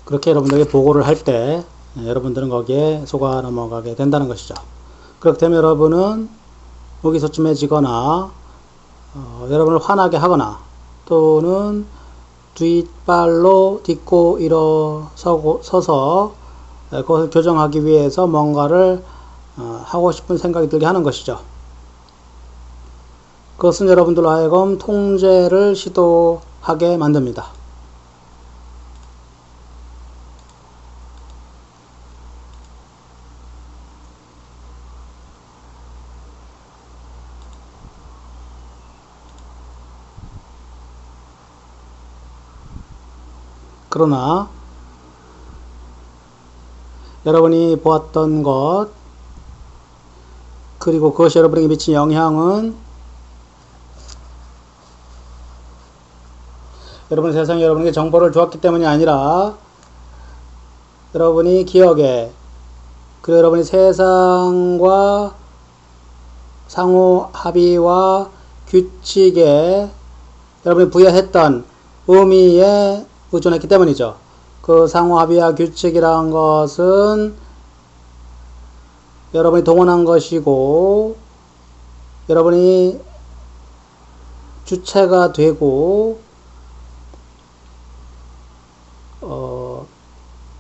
그렇게 여러분들에게 보고를 할 때 여러분들은 거기에 속아 넘어가게 된다는 것이죠. 그렇게 되면 여러분은 의기소침해지거나 여러분을 화나게 하거나 또는 뒷발로 딛고 일어서서 그것을 교정하기 위해서 뭔가를 하고 싶은 생각이 들게 하는 것이죠. 그것은 여러분들로 하여금 통제를 시도하게 만듭니다. 그러나 여러분이 보았던 것 그리고 그것이 여러분에게 미친 영향은 여러분 세상이 여러분에게 정보를 주었기 때문이 아니라 여러분이 기억에 그리고 여러분이 세상과 상호 합의와 규칙에 여러분이 부여했던 의미에 의존했기 때문이죠. 그 상호 합의와 규칙이라는 것은 여러분이 동원한 것이고 여러분이 주체가 되고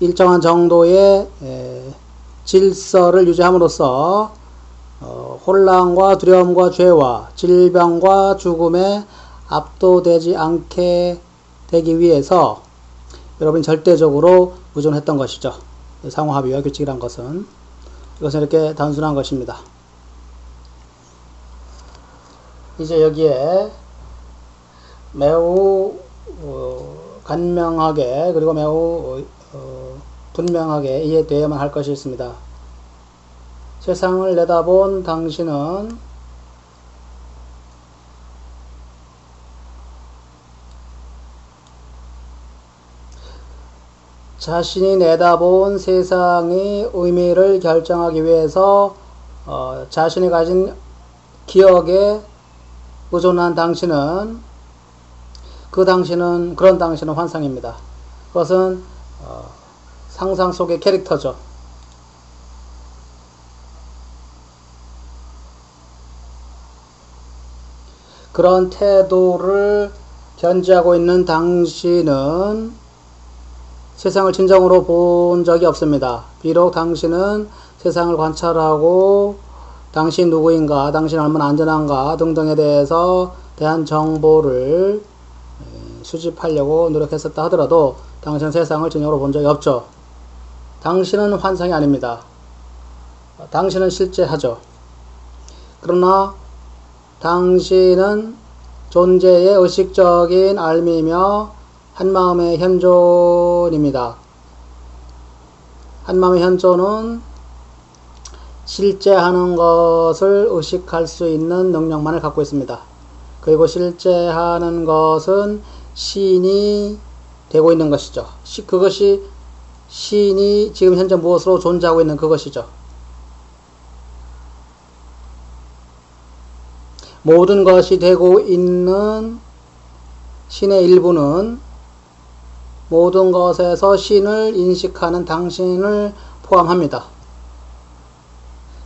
일정한 정도의 질서를 유지함으로써 혼란과 두려움과 죄와 질병과 죽음에 압도되지 않게 되기 위해서 여러분이 절대적으로 의존했던 것이죠. 상호합의와 규칙이란 것은 이것은 이렇게 단순한 것입니다. 이제 여기에 매우 간명하게 그리고 매우 분명하게 이해되어야만 할 것이 있습니다. 세상을 내다본 당신은 자신이 내다본 세상의 의미를 결정하기 위해서 자신이 가진 기억에 의존한 당신은 그런 당신은 환상입니다. 그것은 상상 속의 캐릭터죠. 그런 태도를 견지하고 있는 당신은 세상을 진정으로 본 적이 없습니다. 비록 당신은 세상을 관찰하고 당신 누구인가, 당신 얼마나 안전한가 등등에 대한 정보를 수집하려고 노력했었다 하더라도 당신은 세상을 진정으로 본 적이 없죠. 당신은 환상이 아닙니다. 당신은 실제하죠. 그러나 당신은 존재의 의식적인 알미며 한마음의 현존입니다. 한마음의 현존은 실제하는 것을 의식할 수 있는 능력만을 갖고 있습니다. 그리고 실제하는 것은 신이 되고 있는 것이죠. 그것이 신이 지금 현재 무엇으로 존재하고 있는 그것이죠. 모든 것이 되고 있는 신의 일부는 모든 것에서 신을 인식하는 당신을 포함합니다.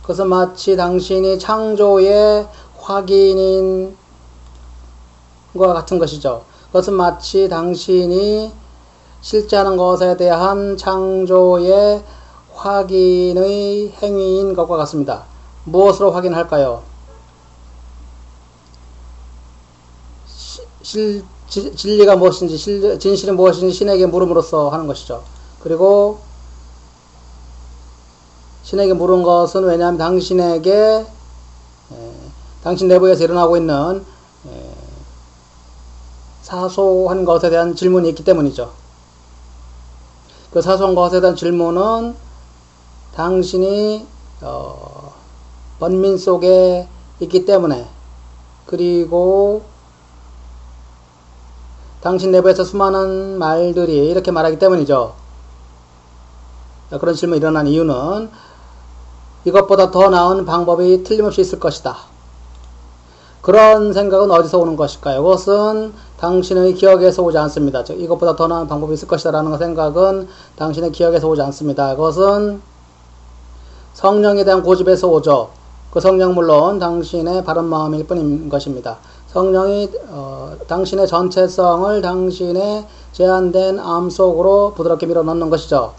그것은 마치 당신이 창조의 확인인 것과 같은 것이죠. 그것은 마치 당신이 실제하는 것에 대한 창조의 확인의 행위인 것과 같습니다. 무엇으로 확인할까요? 진리가 무엇인지, 진실이 무엇인지 신에게 물음으로써 하는 것이죠. 그리고 신에게 물은 것은 왜냐하면 당신에게 당신 내부에서 일어나고 있는 사소한 것에 대한 질문이 있기 때문이죠. 그 사소한 것에 대한 질문은 당신이 번민 속에 있기 때문에, 그리고 당신 내부에서 수많은 말들이 이렇게 말하기 때문이죠. 그런 질문이 일어난 이유는 이것보다 더 나은 방법이 틀림없이 있을 것이다. 그런 생각은 어디서 오는 것일까요? 그것은 당신의 기억에서 오지 않습니다. 즉 이것보다 더 나은 방법이 있을 것이다 라는 생각은 당신의 기억에서 오지 않습니다. 그것은 성령에 대한 고집에서 오죠. 그 성령 물론 당신의 바른 마음일 뿐인 것입니다. 성령이 당신의 전체성을 당신의 제한된 암 속으로 부드럽게 밀어넣는 것이죠.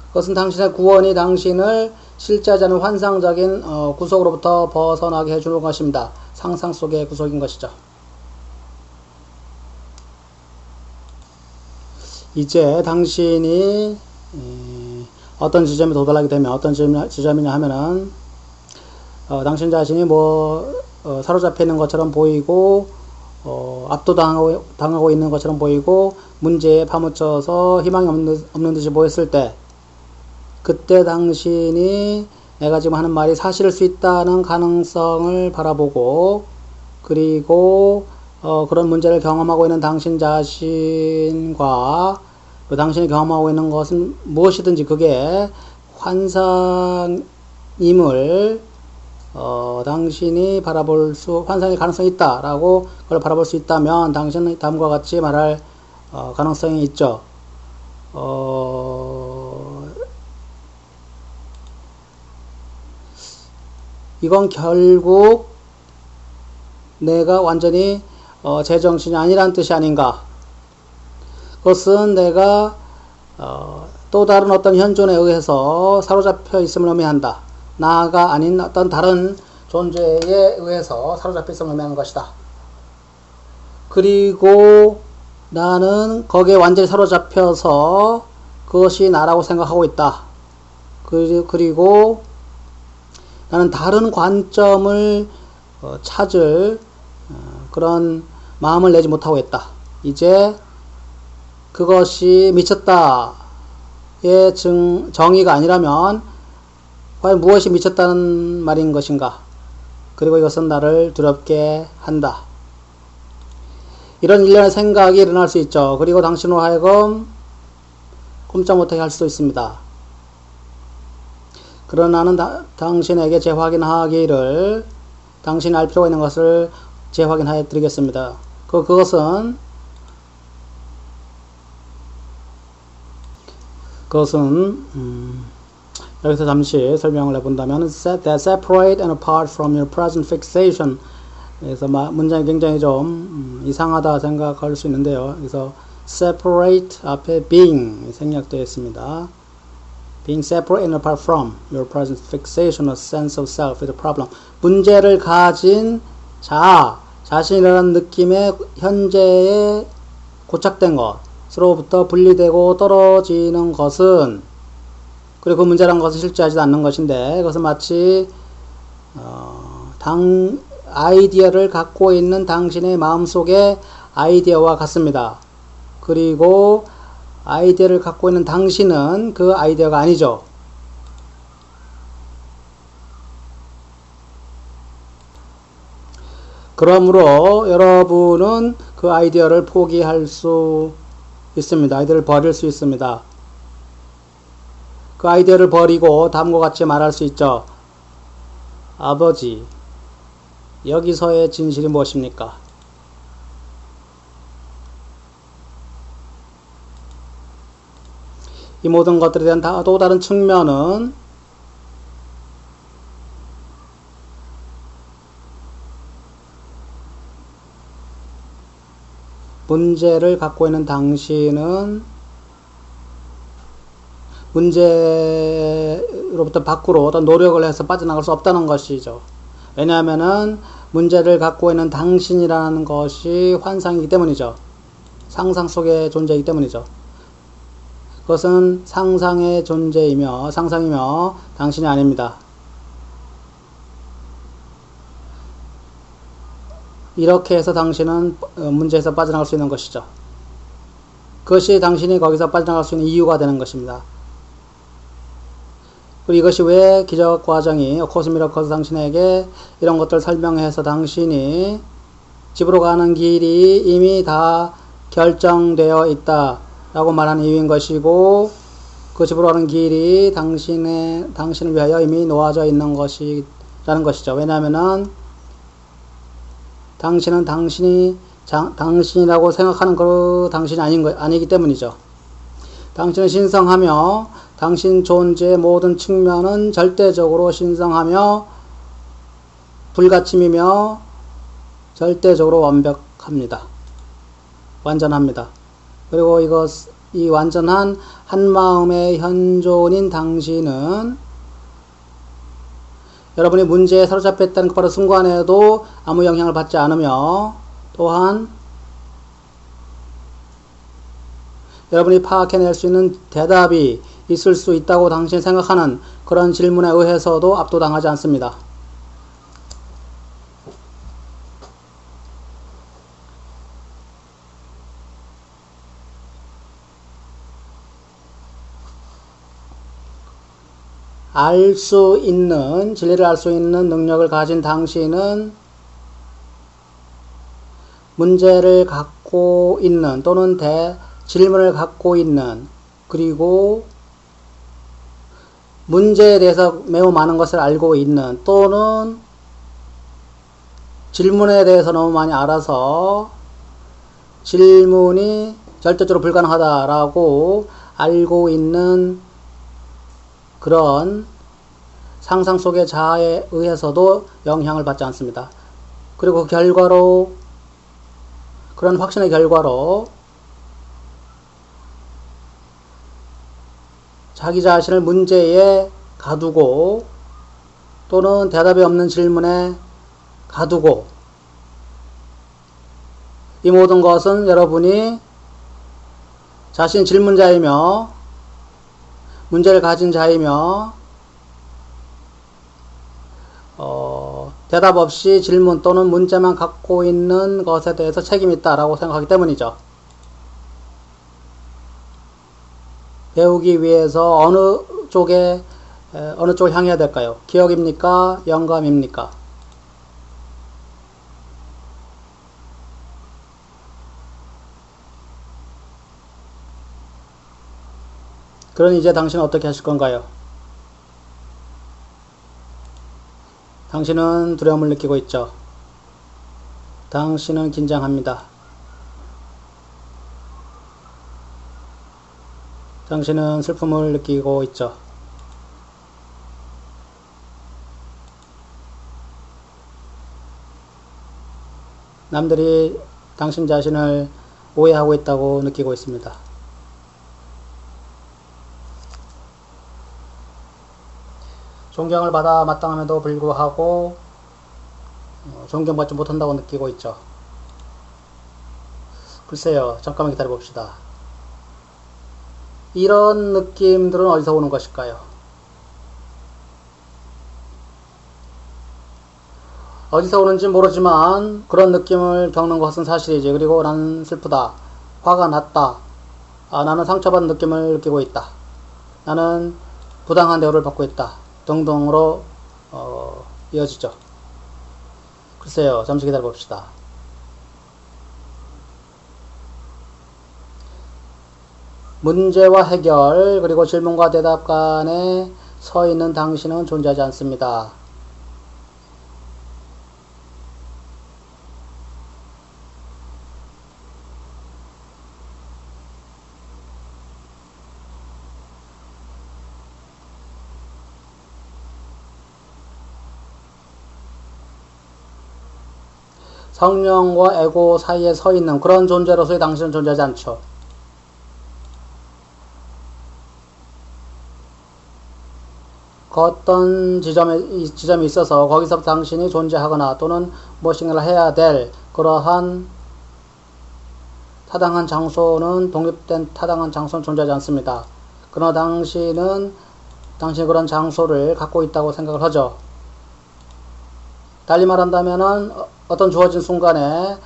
그것은 당신의 구원이 당신을 실제하지 않은 환상적인 구속으로부터 벗어나게 해주는 것입니다. 상상 속의 구속인 것이죠. 이제 당신이 어떤 지점에 도달하게 되면 어떤 지점이냐 하면은 당신 자신이 사로잡혀 있는 것처럼 보이고 압도당하고 있는 것처럼 보이고 문제에 파묻혀서 희망이 없는 듯이 보였을 때 그때 당신이 내가 지금 하는 말이 사실일 수 있다는 가능성을 바라보고 그리고 그런 문제를 경험하고 있는 당신 자신과 당신이 경험하고 있는 것은 무엇이든지 그게 환상임을 당신이 환상일 가능성이 있다라고 그걸 바라볼 수 있다면 당신은 다음과 같이 말할 가능성이 있죠. 이건 결국 내가 완전히 제정신이 아니란 뜻이 아닌가. 그것은 내가 또 다른 어떤 현존에 의해서 사로잡혀 있음을 의미한다. 나가 아닌 어떤 다른 존재에 의해서 사로잡혀 있음을 의미하는 것이다. 그리고 나는 거기에 완전히 사로잡혀서 그것이 나라고 생각하고 있다. 그리고 나는 다른 관점을 찾을 그런 마음을 내지 못하고 있다. 이제 그것이 미쳤다의 정의가 아니라면 과연 무엇이 미쳤다는 말인 것인가? 그리고 이것은 나를 두렵게 한다. 이런 일련의 생각이 일어날 수 있죠. 그리고 당신으로 하여금 꼼짝 못하게 할 수도 있습니다. 그러나 나는 당신에게 재확인하기를 당신이 알 필요가 있는 것을 재확인해 드리겠습니다. 그것은 여기서 잠시 설명을 해본다면 that separate and apart from your present fixation. 그래서 문장이 굉장히 좀 이상하다 생각할 수 있는데요. 그래서 separate 앞에 being 생략되어 있습니다. Being separate and apart from your present fixation or sense of self is a problem. 문제를 가진 자신이라는 느낌의 현재에 고착된 것으로부터 분리되고 떨어지는 것은 그리고 그 문제란 것은 실제하지 않는 것인데 그것은 마치 아이디어를 갖고 있는 당신의 마음속의 아이디어와 같습니다. 그리고 아이디어를 갖고 있는 당신은 그 아이디어가 아니죠. 그러므로 여러분은 그 아이디어를 포기할 수 있습니다. 아이디어를 버릴 수 있습니다. 그 아이디어를 버리고 다음과 같이 말할 수 있죠. 아버지, 여기서의 진실이 무엇입니까? 이 모든 것들에 대한 또 다른 측면은 문제를 갖고 있는 당신은 문제로부터 밖으로 어떤 노력을 해서 빠져나갈 수 없다는 것이죠. 왜냐하면은 문제를 갖고 있는 당신이라는 것이 환상이기 때문이죠. 상상 속의 존재이기 때문이죠. 그것은 상상의 존재이며 상상이며 당신이 아닙니다. 이렇게 해서 당신은 문제에서 빠져나갈 수 있는 것이죠. 그것이 당신이 거기서 빠져나갈 수 있는 이유가 되는 것입니다. 그리고 이것이 왜 기적 과정이 코스 미러커스 당신에게 이런 것들을 설명해서 당신이 집으로 가는 길이 이미 다 결정되어 있다 라고 말하는 이유인 것이고 그 집으로 가는 길이 당신을 위하여 이미 놓아져 있는 것이라는 것이죠. 왜냐하면은 당신은 당신이라고 생각하는 그 당신이 아니기 때문이죠. 당신은 신성하며 당신 존재의 모든 측면은 절대적으로 신성하며 불가침이며 절대적으로 완전합니다. 그리고 이 완전한 한마음의 현존인 당신은 여러분이 문제에 사로잡혀 있다는 그 바로 순간에도 아무 영향을 받지 않으며 또한 여러분이 파악해낼 수 있는 대답이 있을 수 있다고 당신이 생각하는 그런 질문에 의해서도 압도당하지 않습니다. 진리를 알 수 있는 능력을 가진 당신은 문제를 갖고 있는 또는 질문을 갖고 있는 그리고 문제에 대해서 매우 많은 것을 알고 있는 또는 질문에 대해서 너무 많이 알아서 질문이 절대적으로 불가능하다라고 알고 있는 그런 상상 속의 자아에 의해서도 영향을 받지 않습니다. 그리고 그런 확신의 결과로 자기 자신을 문제에 가두고 또는 대답이 없는 질문에 가두고 이 모든 것은 여러분이 자신이 질문자이며 문제를 가진 자이며 대답 없이 질문 또는 문제만 갖고 있는 것에 대해서 책임이 있다라고 생각하기 때문이죠. 배우기 위해서 어느 쪽을 향해야 될까요? 기억입니까? 영감입니까? 그럼 이제 당신은 어떻게 하실 건가요? 당신은 두려움을 느끼고 있죠. 당신은 긴장합니다. 당신은 슬픔을 느끼고 있죠. 남들이 당신 자신을 오해하고 있다고 느끼고 있습니다. 존경을 받아 마땅함에도 불구하고 존경받지 못한다고 느끼고 있죠. 글쎄요, 잠깐만 기다려 봅시다. 이런 느낌들은 어디서 오는 것일까요? 어디서 오는지 모르지만 그런 느낌을 겪는 것은 사실이지. 그리고 나는 슬프다, 화가 났다, 나는 상처받은 느낌을 느끼고 있다, 나는 부당한 대우를 받고 있다 등등으로 이어지죠. 글쎄요, 잠시 기다려 봅시다. 문제와 해결 그리고 질문과 대답 간에 서 있는 당신은 존재하지 않습니다. 성령과 에고 사이에 서 있는 그런 존재로서의 당신은 존재하지 않죠. 어떤 지점이 있어서 거기서 당신이 존재하거나 또는 무엇인가를 해야 될 그러한 타당한 장소는 독립된 타당한 장소는 존재하지 않습니다. 그러나 당신이 그런 장소를 갖고 있다고 생각을 하죠. 달리 말한다면은 어떤 주어진 순간에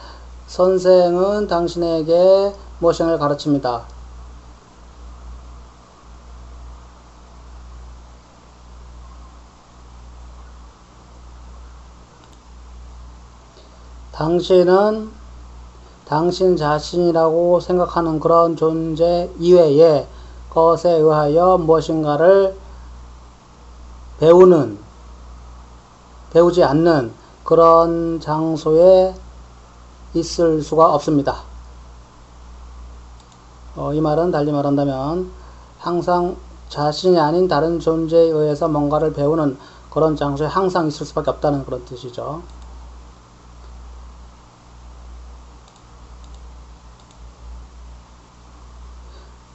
선생은 당신에게 무엇인가를 가르칩니다. 당신은 당신 자신이라고 생각하는 그런 존재 이외의 것에 의하여 무엇인가를 배우지 않는 그런 장소에 있을 수가 없습니다. 이 말은 달리 말한다면 항상 자신이 아닌 다른 존재에 의해서 뭔가를 배우는 그런 장소에 항상 있을 수밖에 없다는 그런 뜻이죠.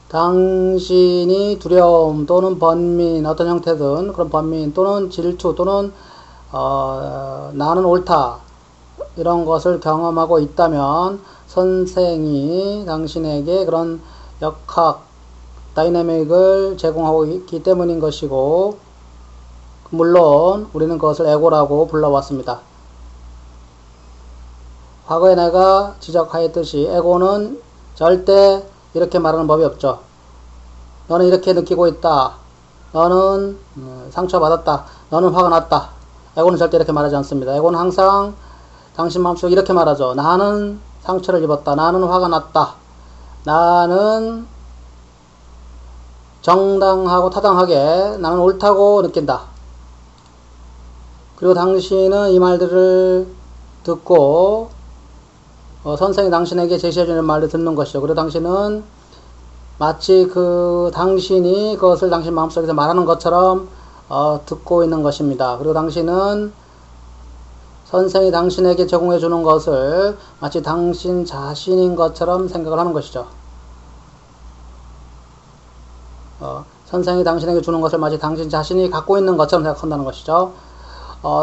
당신이 두려움 또는 번민, 어떤 형태든 그런 번민 또는 질투 또는 나는 옳다 이런 것을 경험하고 있다면 선생이 당신에게 그런 역학, 다이내믹을 제공하고 있기 때문인 것이고, 물론 우리는 그것을 에고라고 불러왔습니다. 과거에 내가 지적하였듯이 에고는 절대 이렇게 말하는 법이 없죠. 너는 이렇게 느끼고 있다. 너는 상처받았다. 너는 화가 났다. 에고는 절대 이렇게 말하지 않습니다. 에고는 항상 당신 마음속에 이렇게 말하죠. 나는 상처를 입었다. 나는 화가 났다. 나는 정당하고 타당하게 나는 옳다고 느낀다. 그리고 당신은 이 말들을 듣고 선생이 당신에게 제시해주는 말을 듣는 것이죠. 그리고 당신은 마치 당신이 그것을 당신 마음속에서 말하는 것처럼 듣고 있는 것입니다. 그리고 당신은 선생이 당신에게 제공해 주는 것을 마치 당신 자신인 것처럼 생각을 하는 것이죠. 선생이 당신에게 주는 것을 마치 당신 자신이 갖고 있는 것처럼 생각한다는 것이죠.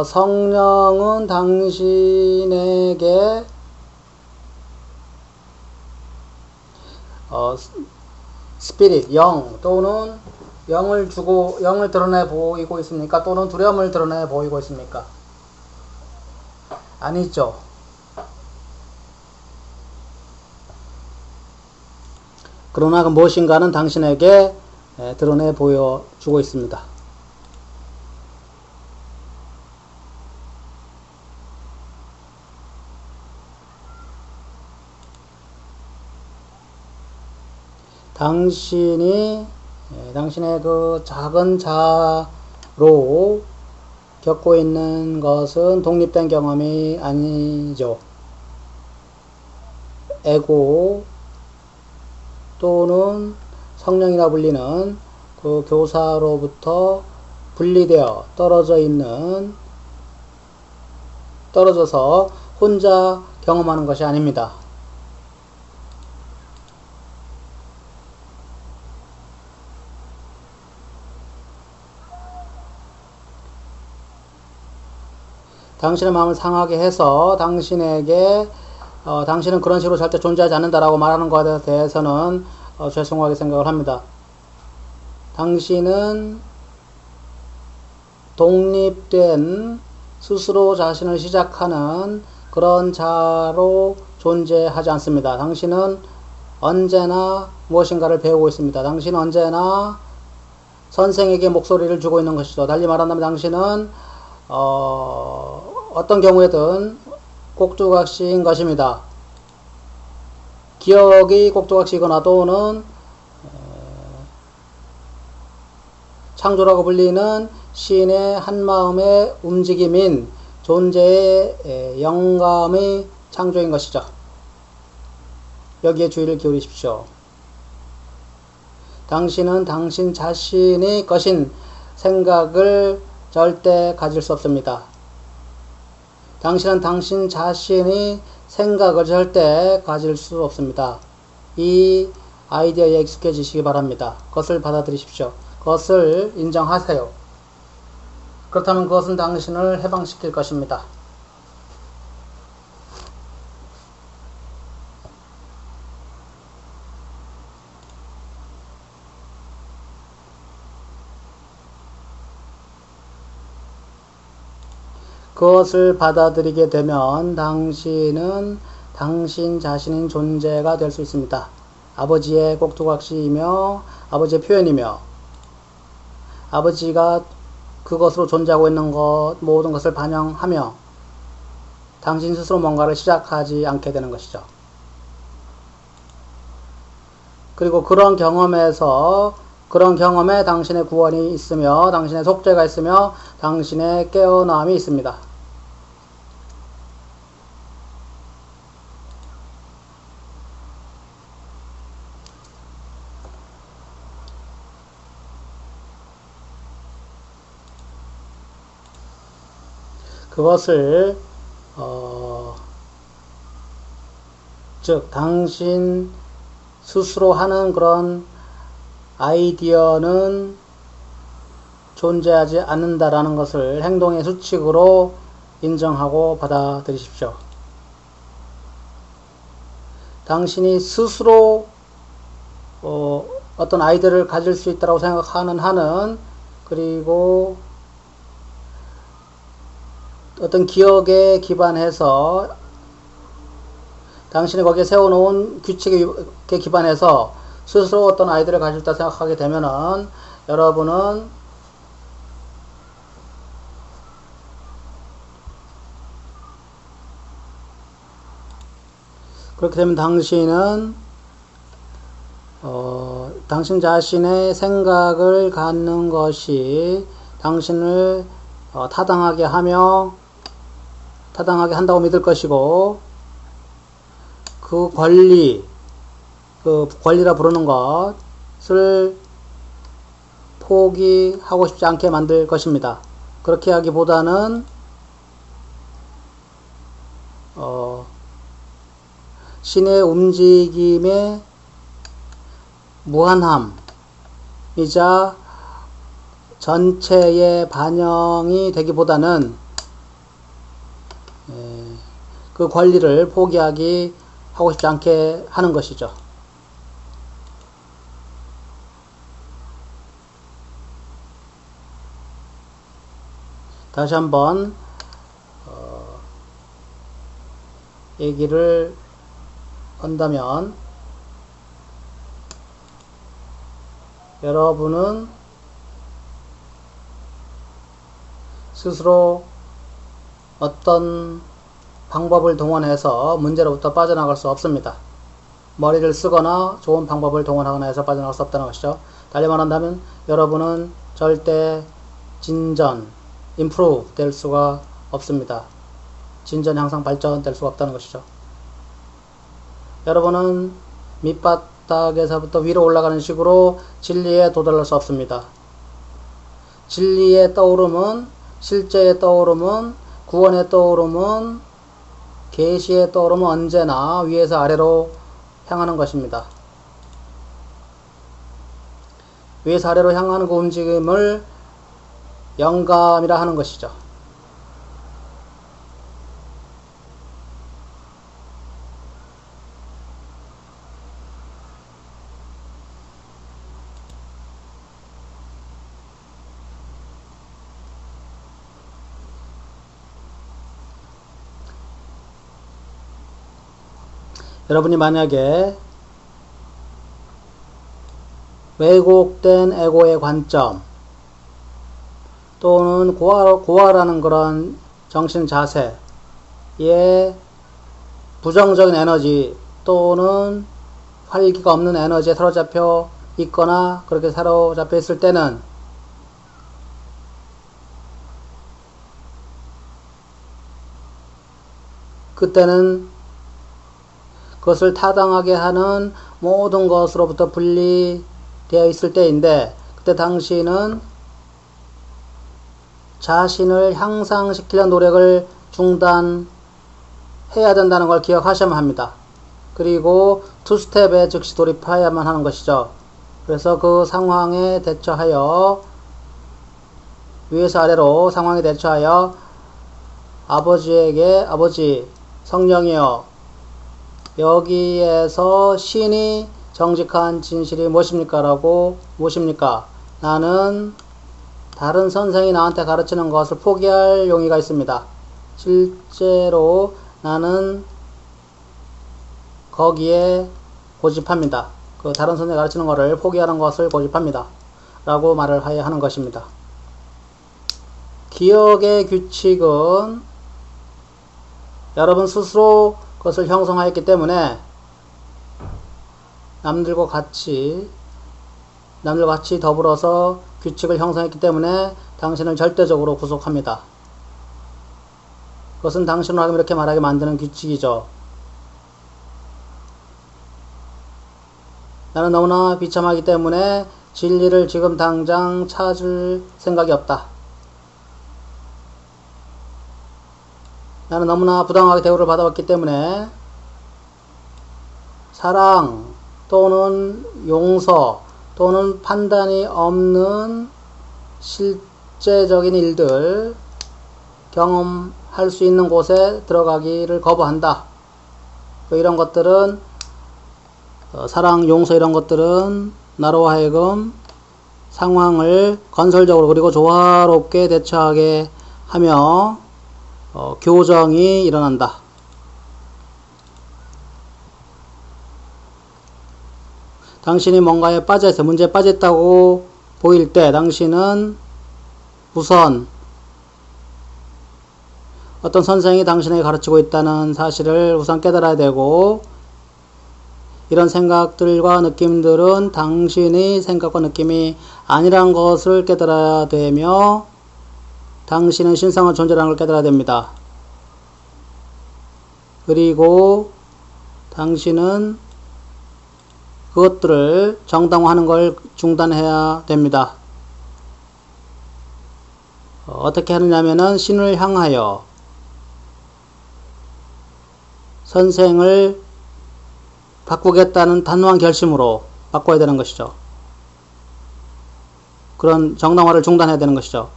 성령은 당신에게 스피릿, 영 또는 영을 주고 영을 드러내 보이고 있습니까? 또는 두려움을 드러내 보이고 있습니까? 아니죠. 그러나 그 무엇인가는 당신에게 드러내 보여주고 있습니다. 당신이 당신의 그 작은 자로 겪고 있는 것은 독립된 경험이 아니죠. 에고 또는 성령이라 불리는 그 교사로부터 분리되어 떨어져서 혼자 경험하는 것이 아닙니다. 당신의 마음을 상하게 해서 당신에게 당신은 그런 식으로 절대 존재하지 않는다라고 말하는 것에 대해서는 죄송하게 생각을 합니다. 당신은 독립된 스스로 자신을 시작하는 그런 자로 존재하지 않습니다. 당신은 언제나 무엇인가를 배우고 있습니다. 당신은 언제나 선생에게 목소리를 주고 있는 것이죠. 달리 말한다면 당신은 어떤 경우에든 꼭두각시인 것입니다. 기억이 꼭두각시이거나 또는 창조라고 불리는 시인의 한마음의 움직임인 존재의 영감의 창조인 것이죠. 여기에 주의를 기울이십시오. 당신은 당신 자신의 것인 생각을 절대 가질 수 없습니다. 당신은 당신 자신의 생각을 절대 가질 수 없습니다. 이 아이디어에 익숙해지시기 바랍니다. 그것을 받아들이십시오. 그것을 인정하세요. 그렇다면 그것은 당신을 해방시킬 것입니다. 그것을 받아들이게 되면 당신은 당신 자신인 존재가 될 수 있습니다. 아버지의 꼭두각시이며 아버지의 표현이며 아버지가 그것으로 존재하고 있는 것 모든 것을 반영하며 당신 스스로 뭔가를 시작하지 않게 되는 것이죠. 그리고 그런 경험에 당신의 구원이 있으며 당신의 속죄가 있으며 당신의 깨어남이 있습니다. 그것을 즉 당신 스스로 하는 그런 아이디어는 존재하지 않는다라는 것을 행동의 수칙으로 인정하고 받아들이십시오. 당신이 스스로 어떤 아이디어를 가질 수 있다고 생각하는 한은, 그리고 어떤 기억에 기반해서 당신이 거기에 세워놓은 규칙에 기반해서 스스로 어떤 아이디어를 가질 수 있다고 생각하게 되면은 여러분은 그렇게 되면 당신은 당신 자신의 생각을 갖는 것이 당신을 타당하게 한다고 믿을 것이고, 그 권리라 부르는 것을 포기하고 싶지 않게 만들 것입니다. 그렇게 하기보다는 신의 움직임의 무한함이자 전체의 반영이 되기보다는 그 권리를 하고 싶지 않게 하는 것이죠. 다시 한번 얘기를 한다면, 여러분은 스스로 어떤 방법을 동원해서 문제로부터 빠져나갈 수 없습니다. 머리를 쓰거나 좋은 방법을 동원하거나 해서 빠져나갈 수 없다는 것이죠. 달리 말한다면 여러분은 절대 improve 될 수가 없습니다. 향상, 발전될 수가 없다는 것이죠. 여러분은 밑바닥에서부터 위로 올라가는 식으로 진리에 도달할 수 없습니다. 진리의 떠오름은, 실제의 떠오름은, 구원의 떠오름은, 계시의 떠오름은 언제나 위에서 아래로 향하는 것입니다. 위에서 아래로 향하는 그 움직임을 영감이라 하는 것이죠. 여러분이 만약에 왜곡된 에고의 관점 또는 고아라는 그런 정신 자세에 부정적인 에너지 또는 활기가 없는 에너지에 사로잡혀 있거나 그렇게 사로잡혀 있을 때는 그때는 그것을 타당하게 하는 모든 것으로부터 분리되어 있을 때인데, 그때 당신은 자신을 향상시키려는 노력을 중단해야 된다는 걸 기억하셔야만 합니다. 그리고 투스텝에 즉시 돌입해야만 하는 것이죠. 그래서 그 상황에 대처하여, 위에서 아래로 상황에 대처하여 아버지에게, 아버지, 성령이여, 여기에서 신이 정직한 진실이 무엇입니까? 무엇입니까? 나는 다른 선생이 나한테 가르치는 것을 포기할 용의가 있습니다. 실제로 나는 거기에 고집합니다. 그 다른 선생이 가르치는 것을 포기하는 것을 고집합니다. 라고 말을 해야 하는 것입니다. 기억의 규칙은 여러분 스스로 그것을 형성하였기 때문에 남들과 같이 더불어서 규칙을 형성했기 때문에 당신을 절대적으로 구속합니다. 그것은 당신을 하면 이렇게 말하게 만드는 규칙이죠. 나는 너무나 비참하기 때문에 진리를 지금 당장 찾을 생각이 없다. 나는 너무나 부당하게 대우를 받아왔기 때문에 사랑 또는 용서 또는 판단이 없는 실제적인 일들 경험할 수 있는 곳에 들어가기를 거부한다. 이런 것들은 사랑, 용서 이런 것들은 나로 하여금 상황을 건설적으로 그리고 조화롭게 대처하게 하며 교정이 일어난다. 당신이 뭔가에 빠져있어 문제에 빠졌다고 보일 때 당신은 우선 어떤 선생이 당신에게 가르치고 있다는 사실을 우선 깨달아야 되고, 이런 생각들과 느낌들은 당신의 생각과 느낌이 아니란 것을 깨달아야 되며, 당신은 신성한 존재라는 걸 깨달아야 됩니다. 그리고 당신은 그것들을 정당화하는 걸 중단해야 됩니다. 어떻게 하느냐면은 신을 향하여 선생을 바꾸겠다는 단호한 결심으로 바꿔야 되는 것이죠. 그런 정당화를 중단해야 되는 것이죠.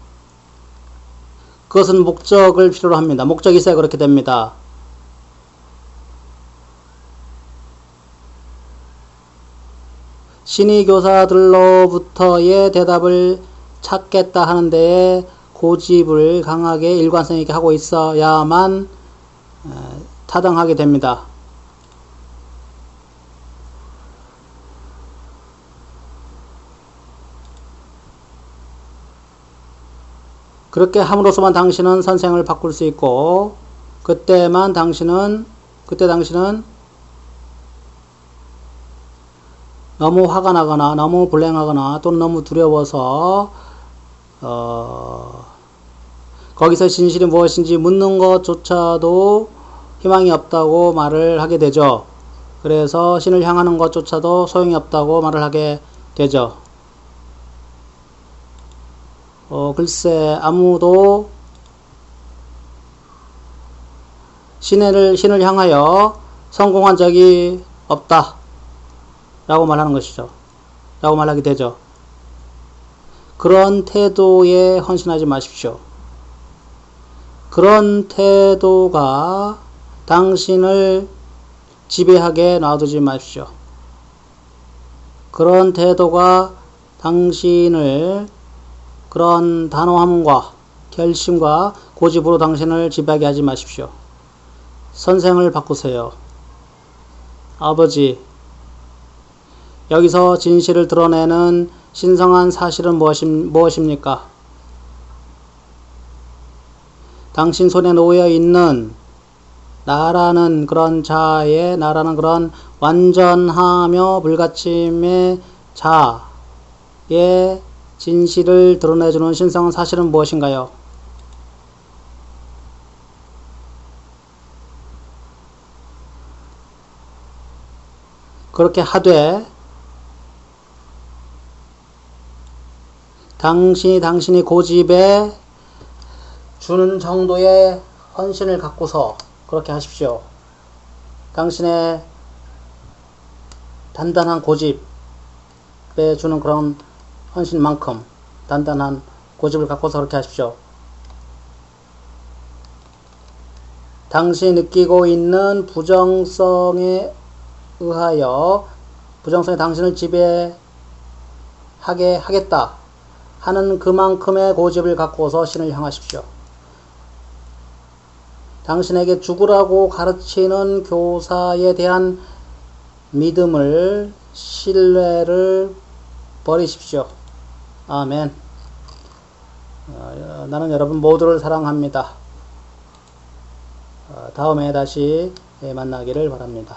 그것은 목적을 필요로 합니다. 목적이 있어야 그렇게 됩니다. 신의 교사들로부터의 대답을 찾겠다 하는 데에 고집을 강하게 일관성 있게 하고 있어야만 타당하게 됩니다. 그렇게 함으로써만 당신은 선생을 바꿀 수 있고, 그때 당신은 너무 화가 나거나 너무 불행하거나 또는 너무 두려워서 거기서 진실이 무엇인지 묻는 것조차도 희망이 없다고 말을 하게 되죠. 그래서 신을 향하는 것조차도 소용이 없다고 말을 하게 되죠. 글쎄, 아무도 신을 향하여 성공한 적이 없다 라고 말하는 것이죠. 라고 말하게 되죠. 그런 태도에 헌신하지 마십시오. 그런 태도가 당신을 지배하게 놔두지 마십시오. 그런 태도가 당신을 그런 단호함과 결심과 고집으로 당신을 지배하게 하지 마십시오. 선생을 바꾸세요. 아버지, 여기서 진실을 드러내는 신성한 사실은 무엇입니까? 당신 손에 놓여 있는 나라는 그런 자아의, 나라는 그런 완전하며 불가침의 자아의 진실을 드러내주는 신성한 사실은 무엇인가요? 그렇게 하되 당신이 고집에 주는 정도의 헌신을 갖고서 그렇게 하십시오. 당신의 단단한 고집에 주는 그런 헌신만큼 단단한 고집을 갖고서 그렇게 하십시오. 당신이 느끼고 있는 부정성에 의하여 부정성이 당신을 지배하게 하겠다 하는 그만큼의 고집을 갖고서 신을 향하십시오. 당신에게 죽으라고 가르치는 교사에 대한 믿음을, 신뢰를 버리십시오. 아멘. 나는 여러분 모두를 사랑합니다. 다음에 다시 만나기를 바랍니다.